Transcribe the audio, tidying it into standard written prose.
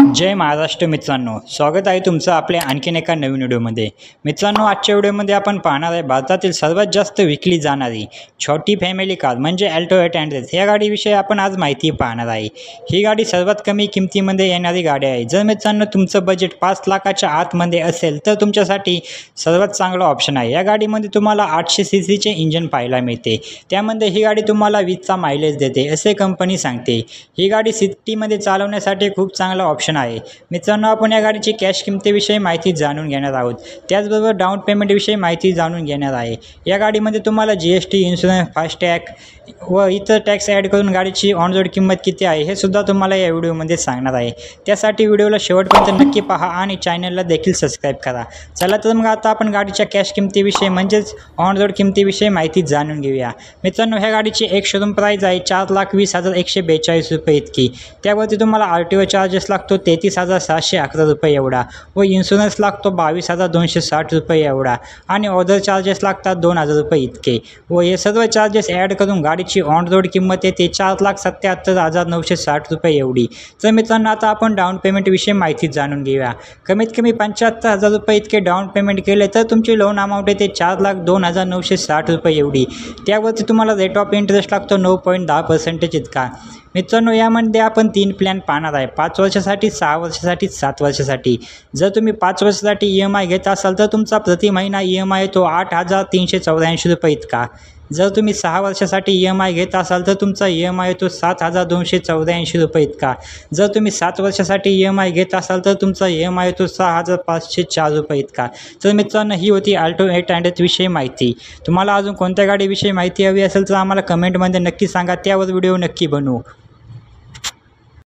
जय महाराष्ट्र मित्रांनो, स्वागत आहे तुमचं आपल्या आणखीन एका नवीन व्हिडिओमध्ये। मित्रांनो, आजच्या व्हिडिओमध्ये आपण पाहणार आहे भारतातील सर्वात जास्त विकली जाणारी छोटी फॅमिली कार म्हणजे अल्टो 800 या गाडीविषयी आपण आज माहिती पाहणार आहे। ही गाडी सर्वात कमी किमतीमध्ये येणारी गाडी आहे। जर मित्रांनो तुमचं बजेट 5 लाखाच्या आतमध्ये असेल तर तुमच्यासाठी सर्वात चांगला ऑप्शन आहे। या गाडीमध्ये तुम्हाला 800 सीसीचे इंजिन पाहायला मिळते। त्यामध्ये ही गाडी तुम्हाला 20चा मायलेज देते असे कंपनी सांगते। ही गाडी सिटीमध्ये चालवण्यासाठी खूप चांगला ऑप्शन आहे। मित्रांनो, आपण या गाडीची कॅश किमतीविषयी माहिती जाणून घेणार आहोत। त्याचबरोबर डाऊन पेमेंटविषयी माहिती जाणून घेणार आहे। या गाडीमध्ये तुम्हाला जीएसटी, इन्शुरन्स, फास्टॅग व इतर टॅक्स ॲड करून गाडीची ऑन रोड किंमत किती आहे हे सुद्धा तुम्हाला या व्हिडिओमध्ये सांगणार आहे। त्यासाठी व्हिडिओला शेवटपर्यंत नक्की पहा आणि चॅनलला देखील सबस्क्राईब करा। चला तर मग आता आपण गाडीच्या कॅश किमतीविषयी म्हणजेच ऑन रोड किमतीविषयी माहिती जाणून घेऊया। मित्रांनो, ह्या गाडीची एक शोरूम प्राईस आहे 4,20,142 रुपये इतकी। त्यावरती तुम्हाला RTO चार्जेस लागतो 33,711 रुपये एवढा व इन्शुरन्स लागतो 22,260 रुपये एवढा आणि ऑदर चार्जेस लागतात 2,000 रुपये इतके व हे सर्व चार्जेस ॲड करून गाडीची ऑन रोड किंमत येते 4,77,960 रुपये एवढी। तर मित्रांनो, आता आपण डाऊन पेमेंटविषयी माहिती जाणून घेऊया। कमीत कमी 75,000 रुपये इतके डाऊन पेमेंट केले तर तुमची लोन अमाऊंट येते 4,02,960 रुपये एवढी। त्यावरती तुम्हाला रेट ऑफ इंटरेस्ट लागतो 9.10% इतका। मित्रांनो, यामध्ये आपण 3 प्लॅन पाहणार आहे, 5 वर्षासाठी, 6 वर्षासाठी, 7 वर्षासाठी। जर तुम्ही 5 वर्षासाठी EMI घेत असाल तर तुमचा प्रति महिना EMI येतो 8,384 रुपये इतका। जर तुम्ही 6 वर्षासाठी EMI घेत असाल तर तुमचा EMI येतो 7,284 रुपये इतका। जर तुम्ही 7 वर्षासाठी EMI घेत असाल तर तुमचा EMI येतो 6,504 रुपये इतका। तर मित्रांनो, ही होती अल्टो 800 विषयी माहिती। तुम्हाला अजून कोणत्या गाडीविषयी माहिती हवी असेल तर आम्हाला कमेंटमध्ये नक्की सांगा, त्यावर व्हिडिओ नक्की बनवू।